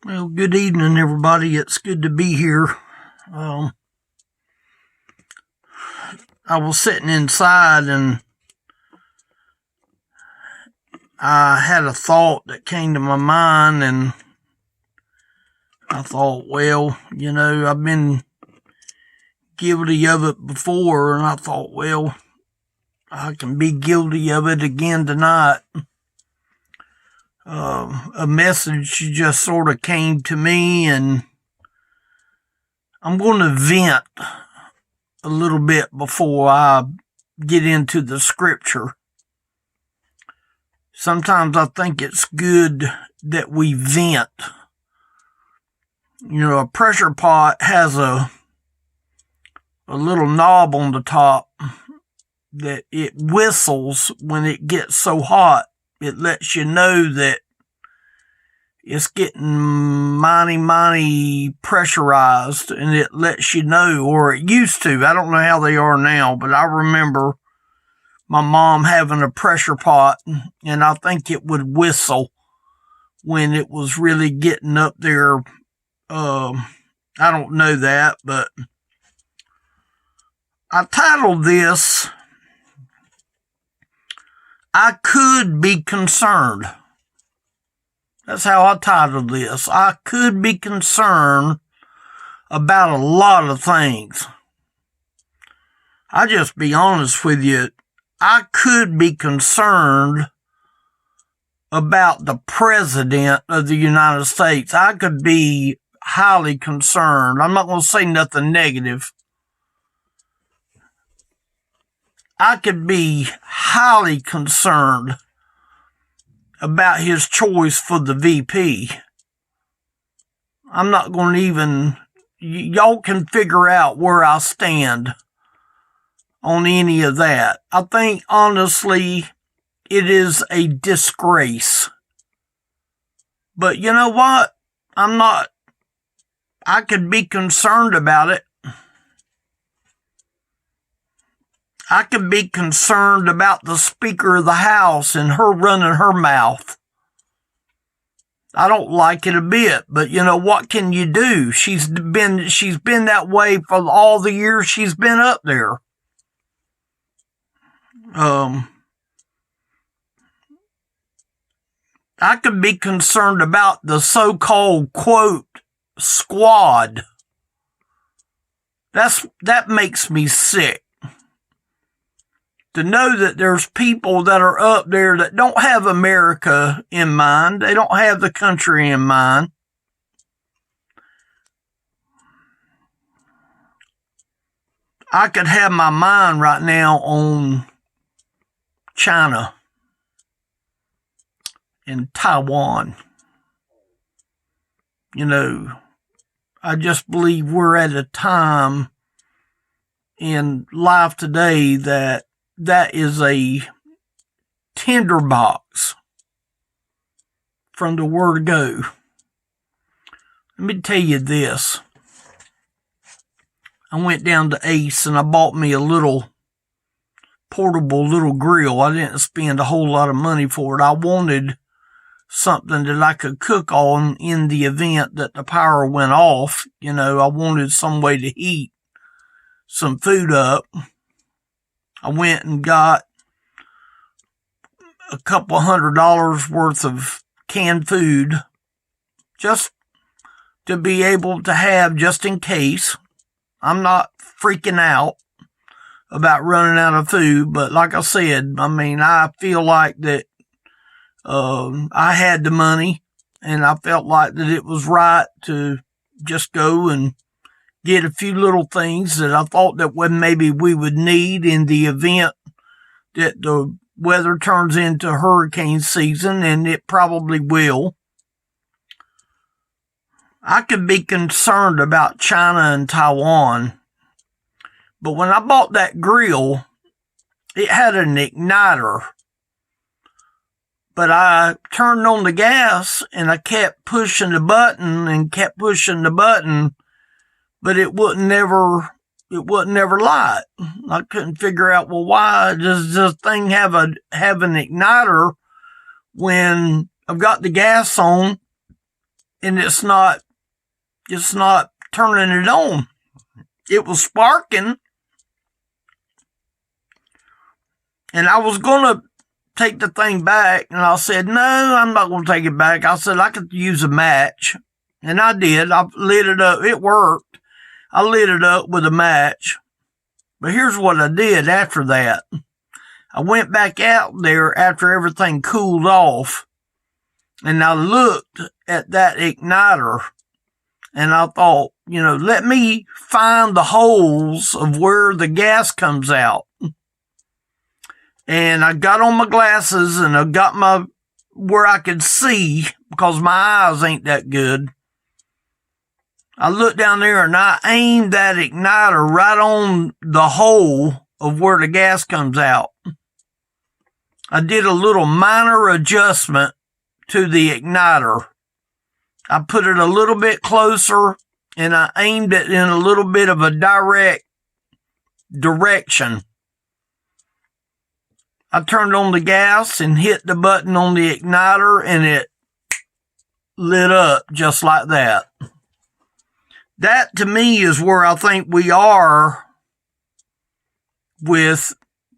Well, good evening, everybody. It's good to be here. Um, I was sitting inside and I had a thought that came to my mind, and I thought, well, I've been guilty of it before, and I thought, well, I can be guilty of it again tonight. A message just sort of came to me, and I'm going to vent a little bit before I get into the scripture. Sometimes I think it's good that we vent. A pressure pot has a little knob on the top that it whistles when it gets so hot. It lets you know that it's getting mighty pressurized, and it lets you know, or it used to. I don't know how they are now, but I remember my mom having a pressure pot, and I think it would whistle when it was really getting up there. I don't know that, but I titled this, I Could Be Concerned. That's how I titled this. I could be concerned about a lot of things. I'll just be honest with you. I could be concerned about the President of the United States. I could be highly concerned. I'm not going to say nothing negative. I could be highly concerned about his choice for the VP. I'm not going to even, y'all can figure out where I stand on any of that. I think, honestly, it is a disgrace. But you know what? I could be concerned about it. I could be concerned about the Speaker of the House and her running her mouth. I don't like it a bit, but what can you do? She's been that way for all the years she's been up there. I could be concerned about the so-called, quote, squad. That makes me sick. To know that there's people that are up there that don't have America in mind. They don't have the country in mind. I could have my mind right now on China and Taiwan. I just believe we're at a time in life today that is a tinderbox from the word go. Let me tell you this. I went down to Ace and I bought me a little portable little grill. I didn't spend a whole lot of money for it. I wanted something that I could cook on in the event that the power went off. I wanted some way to heat some food up. I went and got a couple $100 worth of canned food just to be able to have just in case. I'm not freaking out about running out of food, but like I said, I feel like that I had the money, and I felt like that it was right to just go and get a few little things that I thought that maybe we would need in the event that the weather turns into hurricane season, and it probably will. I could be concerned about China and Taiwan, but when I bought that grill, it had an igniter. But I turned on the gas and I kept pushing the button but it wouldn't never light. I couldn't figure out, well, why does this thing have an igniter when I've got the gas on and it's not turning it on. It was sparking, and I was going to take the thing back, and I said, no, I'm not going to take it back. I said, I could use a match, and I did. I lit it up. It worked. I lit it up with a match. But here's what I did after that. I went back out there after everything cooled off, and I looked at that igniter, and I thought, let me find the holes of where the gas comes out. And I got on my glasses, and I got where I could see, because my eyes ain't that good. I looked down there, and I aimed that igniter right on the hole of where the gas comes out. I did a little minor adjustment to the igniter. I put it a little bit closer, and I aimed it in a little bit of a direct direction. I turned on the gas and hit the button on the igniter, and it lit up just like that. That, to me, is where I think we are with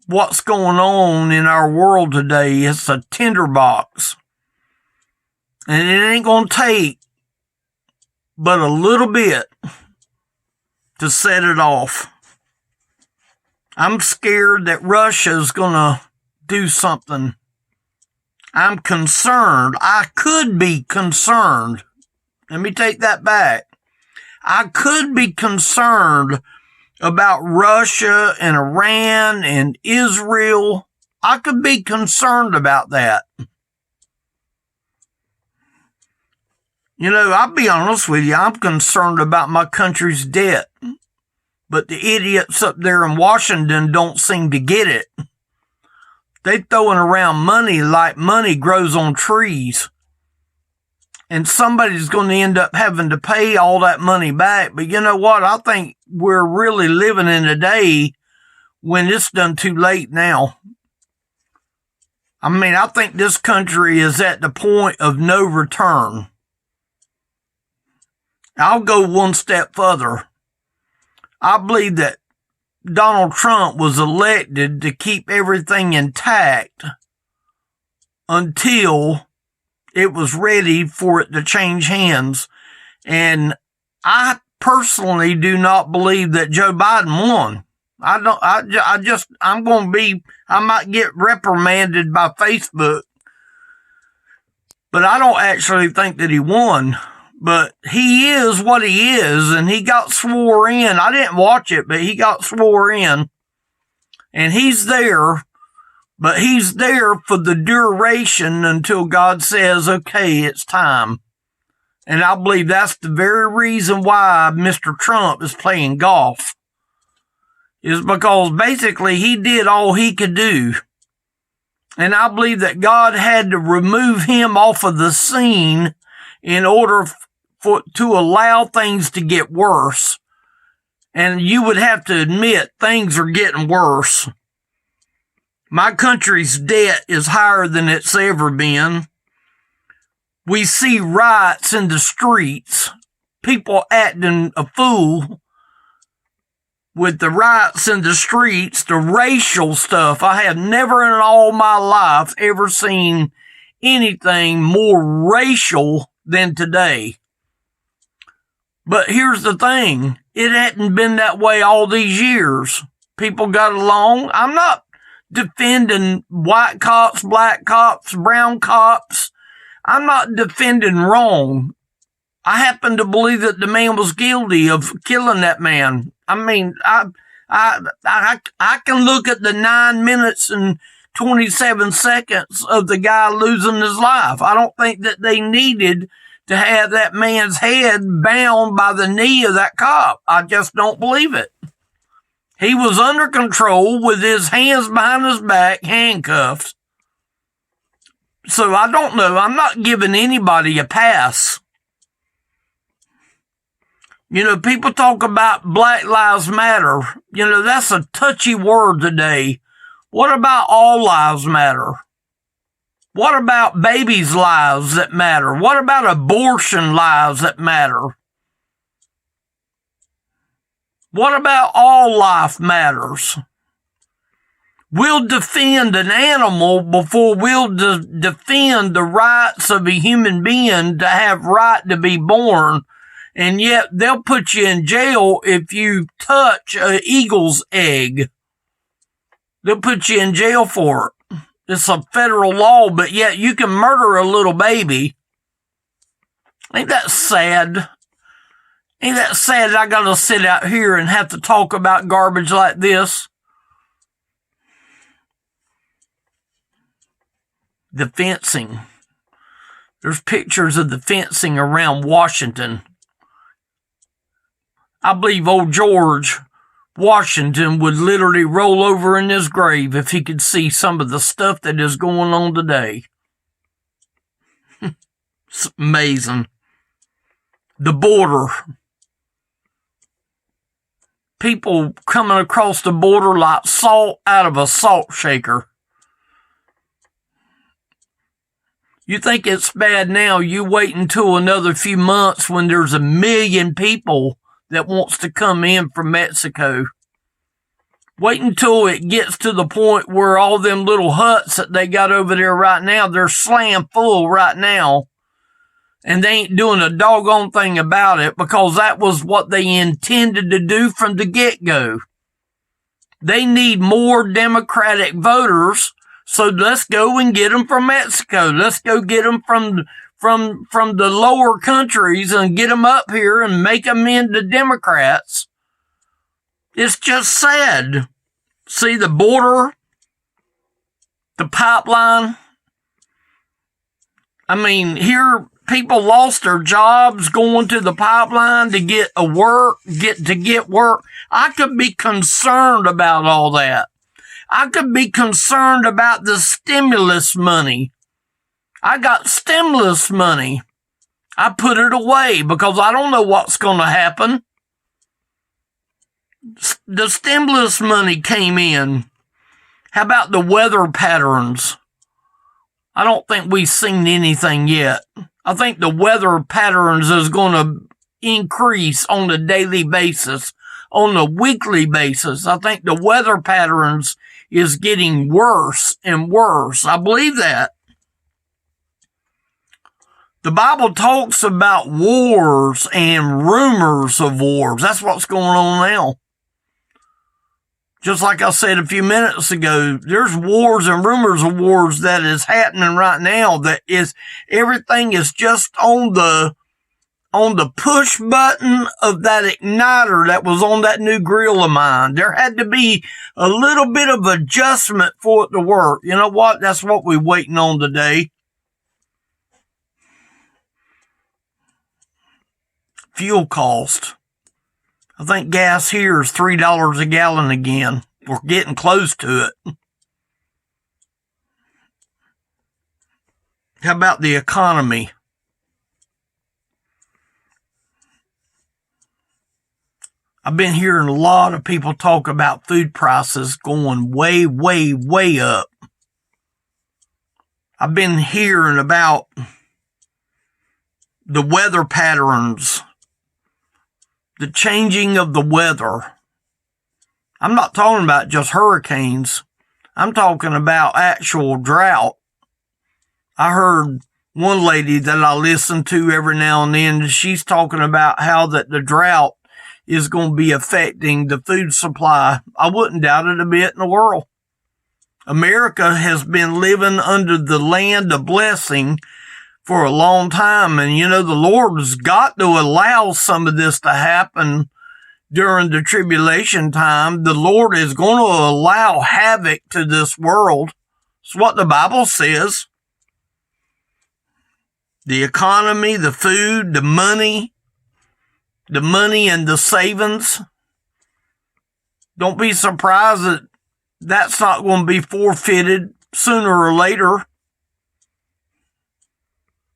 what's going on in our world today. It's a tinderbox. And it ain't going to take but a little bit to set it off. I'm scared that Russia's going to do something. I'm concerned. I could be concerned. Let me take that back. I could be concerned about Russia and Iran and Israel. I could be concerned about that. I'll be honest with you. I'm concerned about my country's debt. But the idiots up there in Washington don't seem to get it. They throwing around money like money grows on trees. And somebody's going to end up having to pay all that money back. But you know what? I think we're really living in a day when it's done too late now. I think this country is at the point of no return. I'll go one step further. I believe that Donald Trump was elected to keep everything intact until it was ready for it to change hands. And I personally do not believe that Joe Biden won. I might get reprimanded by Facebook, but I don't actually think that he won. But he is what he is, and he got swore in. I didn't watch it, but he got swore in. And he's there, but he's there for the duration until God says, okay, it's time. And I believe that's the very reason why Mr. Trump is playing golf. Is because basically he did all he could do. And I believe that God had to remove him off of the scene in order to allow things to get worse. And you would have to admit things are getting worse. My country's debt is higher than it's ever been. We see riots in the streets, people acting a fool with the riots in the streets, the racial stuff. I have never in all my life ever seen anything more racial than today. But here's the thing. It hadn't been that way all these years. People got along. I'm not defending white cops, black cops, brown cops. I'm not defending wrong. I happen to believe that the man was guilty of killing that man. I can look at the 9 minutes and 27 seconds of the guy losing his life. I don't think that they needed to have that man's head bound by the knee of that cop. I just don't believe it. He was under control with his hands behind his back, handcuffed. So I don't know. I'm not giving anybody a pass. People talk about Black Lives Matter. That's a touchy word today. What about all lives matter? What about babies' lives that matter? What about abortion lives that matter? What about all life matters? We'll defend an animal before we'll defend the rights of a human being to have right to be born. And yet they'll put you in jail if you touch an eagle's egg. They'll put you in jail for it. It's a federal law, but yet you can murder a little baby. Ain't that sad? Ain't that sad that I gotta sit out here and have to talk about garbage like this? The fencing. There's pictures of the fencing around Washington. I believe old George Washington would literally roll over in his grave if he could see some of the stuff that is going on today. It's amazing. The border. People coming across the border like salt out of a salt shaker. You think it's bad now, you wait until another few months when there's 1 million people that wants to come in from Mexico. Wait until it gets to the point where all them little huts that they got over there right now, they're slam full right now. And they ain't doing a doggone thing about it because that was what they intended to do from the get-go. They need more Democratic voters, so let's go and get them from Mexico. Let's go get them from the lower countries and get them up here and make them into Democrats. It's just sad. See the border, the pipeline. I mean, here people lost their jobs going to the pipeline to get work. I could be concerned about all that. I could be concerned about the stimulus money. I got stimulus money. I put it away because I don't know what's going to happen. The stimulus money came in. How about the weather patterns? I don't think we've seen anything yet. I think the weather patterns is going to increase on a daily basis, on a weekly basis. I think the weather patterns is getting worse and worse. I believe that. The Bible talks about wars and rumors of wars. That's what's going on now. Just like I said a few minutes ago, there's wars and rumors of wars that is happening right now. That is, everything is just on the push button of that igniter that was on that new grill of mine. There had to be a little bit of adjustment for it to work. You know what? That's what we're waiting on today. Fuel cost. I think gas here is $3 a gallon again. We're getting close to it. How about the economy? I've been hearing a lot of people talk about food prices going way, way, way up. I've been hearing about the weather patterns, the changing of the weather. I'm not talking about just hurricanes. I'm talking about actual drought. I heard one lady that I listen to every now and then, she's talking about how that the drought is going to be affecting the food supply. I wouldn't doubt it a bit in the world. America has been living under the land of blessing for a long time. And, you know, the Lord has got to allow some of this to happen during the tribulation time. The Lord is going to allow havoc to this world. It's what the Bible says. The economy, the food, the money and the savings. Don't be surprised that that's not going to be forfeited sooner or later.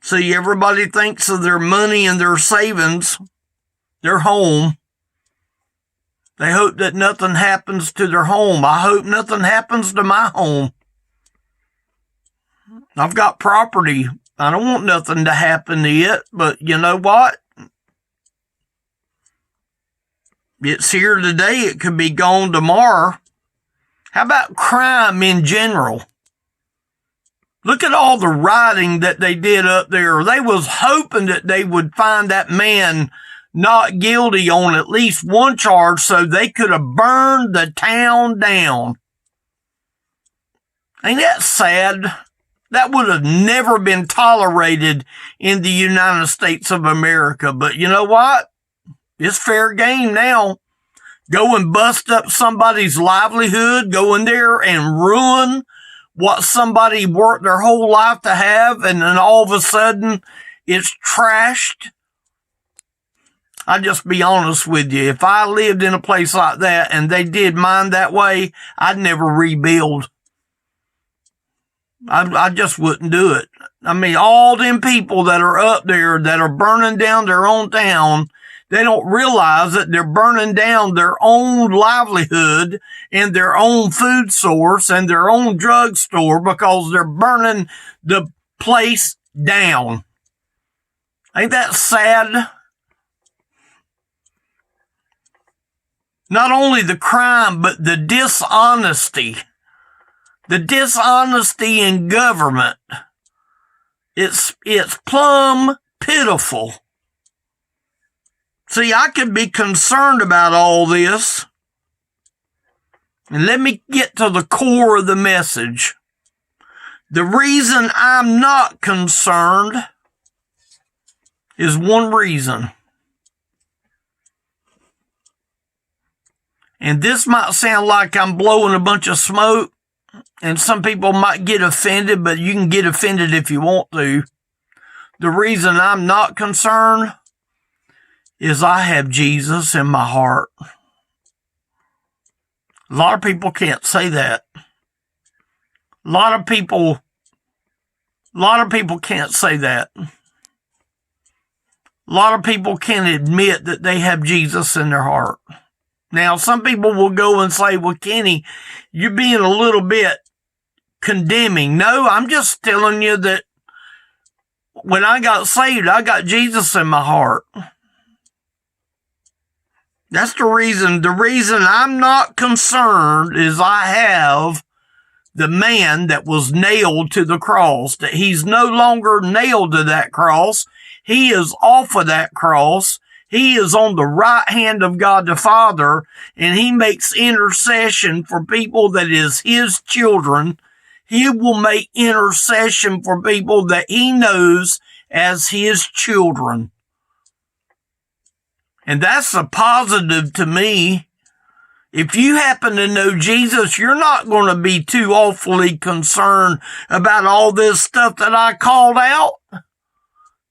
See, everybody thinks of their money and their savings, their home. They hope that nothing happens to their home. I hope nothing happens to my home. I've got property. I don't want nothing to happen to it, but you know what? It's here today. It could be gone tomorrow. How about crime in general? Look at all the rioting that they did up there. They was hoping that they would find that man not guilty on at least one charge so they could have burned the town down. Ain't that sad? That would have never been tolerated in the United States of America. But you know what? It's fair game now. Go and bust up somebody's livelihood, go in there and ruin what somebody worked their whole life to have, and then all of a sudden it's trashed. I'll just be honest with you. If I lived in a place like that and they did mine that way, I'd never rebuild. I just wouldn't do it. I mean, all them people that are up there that are burning down their own town, they don't realize that they're burning down their own livelihood and their own food source and their own drugstore because they're burning the place down. Ain't that sad? Not only the crime, but the dishonesty. The dishonesty in government. It's plumb pitiful. See, I could be concerned about all this. And let me get to the core of the message. The reason I'm not concerned is one reason. And this might sound like I'm blowing a bunch of smoke, and some people might get offended, but you can get offended if you want to. The reason I'm not concerned is I have Jesus in my heart. A lot of people can't say that. A lot of people can't say that. A lot of people can't admit that they have Jesus in their heart. Now, some people will go and say, well, Kenny, you're being a little bit condemning. No, I'm just telling you that when I got saved, I got Jesus in my heart. That's the reason. The reason I'm not concerned is I have the man that was nailed to the cross, that he's no longer nailed to that cross. He is off of that cross. He is on the right hand of God the Father, and he makes intercession for people that is his children. He will make intercession for people that he knows as his children. And that's a positive to me. If you happen to know Jesus, you're not going to be too awfully concerned about all this stuff that I called out.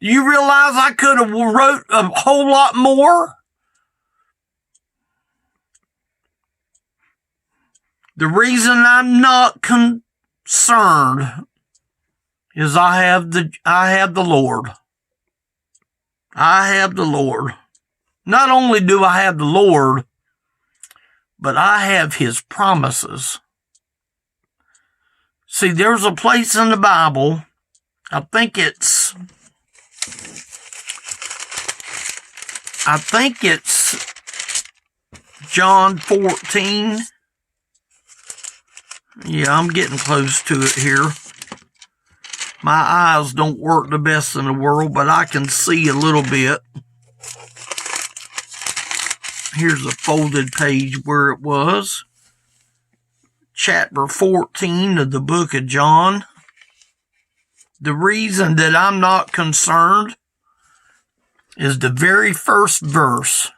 You realize I could have wrote a whole lot more? The reason I'm not concerned is I have the Lord. I have the Lord. Not only do I have the Lord, but I have his promises. See, there's a place in the Bible, I think it's John 14. Yeah, I'm getting close to it here. My eyes don't work the best in the world, but I can see a little bit. Here's a folded page where it was. Chapter 14 of the book of John. The reason that I'm not concerned is the very first verse.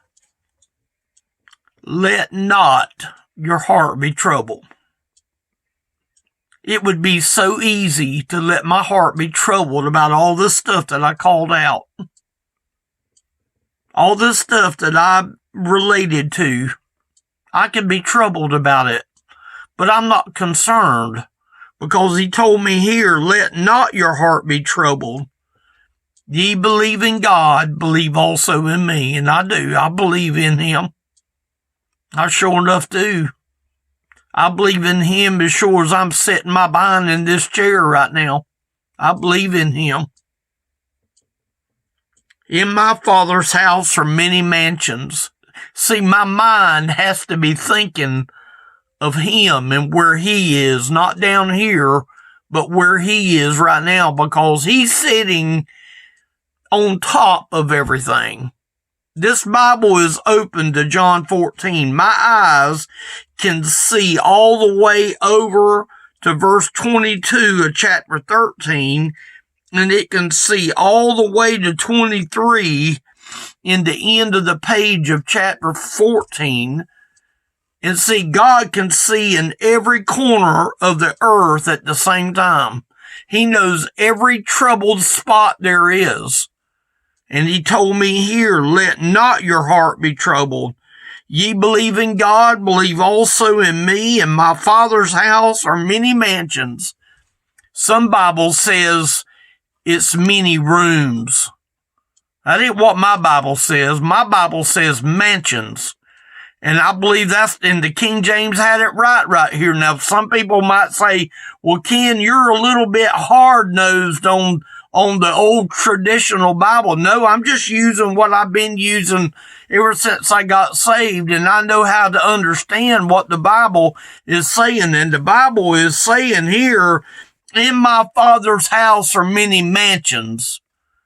Let not your heart be troubled. It would be so easy to let my heart be troubled about all this stuff that I called out. All this stuff that I related to. I can be troubled about it. But I'm not concerned. Because he told me here, let not your heart be troubled. Ye believe in God, believe also in me. And I do. I believe in him. I sure enough do. I believe in him as sure as I'm sitting my behind in this chair right now. I believe in him. In my Father's house are many mansions. See, my mind has to be thinking of him and where he is, not down here, but where he is right now, because he's sitting on top of everything. This Bible is open to John 14. My eyes can see all the way over to verse 22 of chapter 13, and it can see all the way to 23 in the end of the page of chapter 14. And see, God can see in every corner of the earth at the same time. He knows every troubled spot there is. And he told me here, let not your heart be troubled. Ye believe in God, believe also in me. In my Father's house are many mansions. Some Bible says it's many rooms. That ain't what my Bible says. My Bible says mansions. And I believe that's, and the King James had it right here. Now, some people might say, well, Ken, you're a little bit hard-nosed on the old traditional Bible. No, I'm just using what I've been using ever since I got saved, and I know how to understand what the Bible is saying. And the Bible is saying here, in my Father's house are many mansions.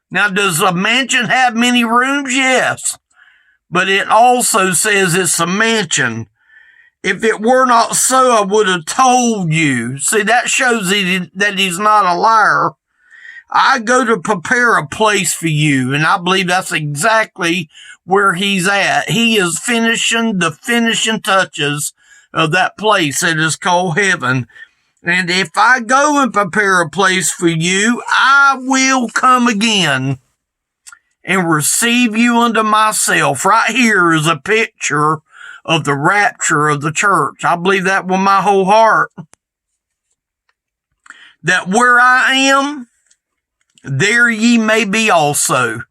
Now, does a mansion have many rooms? Yes. But it also says it's a mansion. If it were not so, I would have told you. See, that shows that he's not a liar. I go to prepare a place for you, and I believe that's exactly where he's at. He is finishing the finishing touches of that place that is called heaven. And if I go and prepare a place for you, I will come again and receive you unto myself. Right here is a picture of the rapture of the church. I believe that with my whole heart. That where I am, there ye may be also.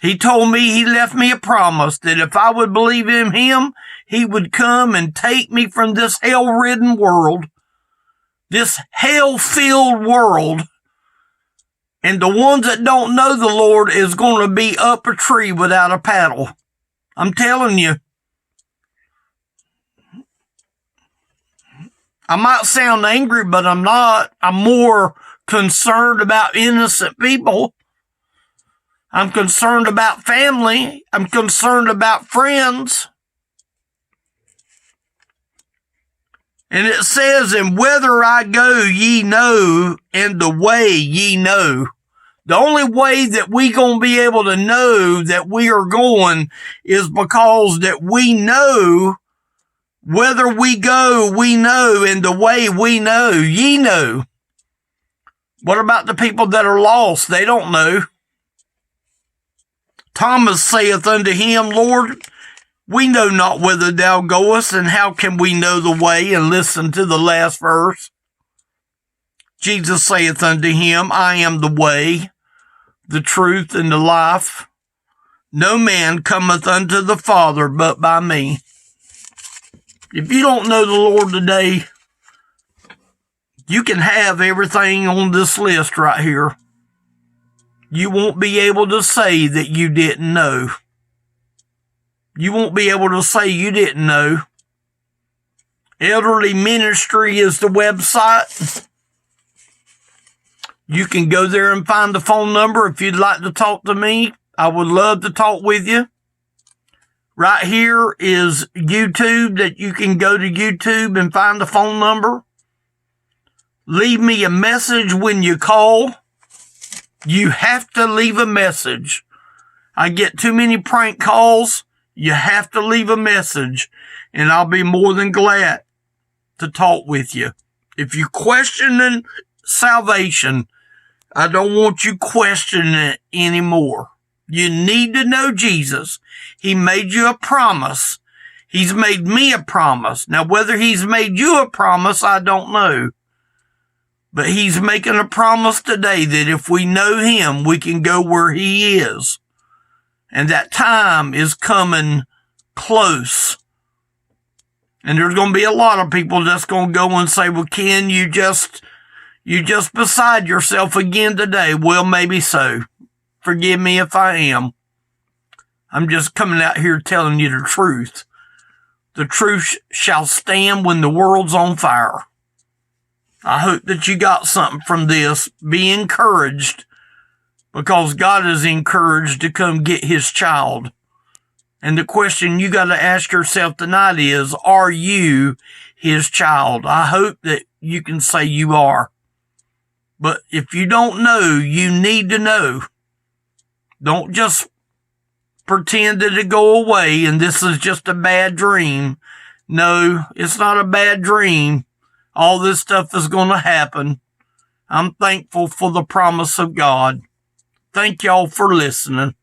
He told me, he left me a promise that if I would believe in him, he would come and take me from this hell-ridden world, this hell-filled world. And the ones that don't know the Lord is going to be up a tree without a paddle. I'm telling you. I might sound angry, but I'm not. I'm more concerned about innocent people. I'm concerned about family. I'm concerned about friends. And it says, and whither I go, ye know, and the way ye know. The only way that we gonna be able to know that we are going is because that we know whither we go, we know, and the way we know, ye know. What about the people that are lost? They don't know. Thomas saith unto him, Lord, we know not whither thou goest, and how can we know the way? And listen to the last verse. Jesus saith unto him, I am the way, the truth, and the life. No man cometh unto the Father but by me. If you don't know the Lord today, you can have everything on this list right here. You won't be able to say that you didn't know. You won't be able to say you didn't know. Elderly Ministry is the website. You can go there and find the phone number if you'd like to talk to me. I would love to talk with you. Right here is YouTube, that you can go to YouTube and find the phone number. Leave me a message when you call. You have to leave a message. I get too many prank calls. You have to leave a message, and I'll be more than glad to talk with you. If you're questioning salvation, I don't want you questioning it anymore. You need to know Jesus. He made you a promise. He's made me a promise. Now, whether he's made you a promise, I don't know. But he's making a promise today that if we know him, we can go where he is. And that time is coming close. And there's going to be a lot of people that's going to go and say, well, Ken, you just You just beside yourself again today. Well, maybe so. Forgive me if I am. I'm just coming out here telling you the truth. The truth shall stand when the world's on fire. I hope that you got something from this. Be encouraged, because God is encouraged to come get his child. And the question you got to ask yourself tonight is, are you his child? I hope that you can say you are. But if you don't know, you need to know. Don't just pretend that it go away and this is just a bad dream. No, it's not a bad dream. All this stuff is going to happen. I'm thankful for the promise of God. Thank y'all for listening.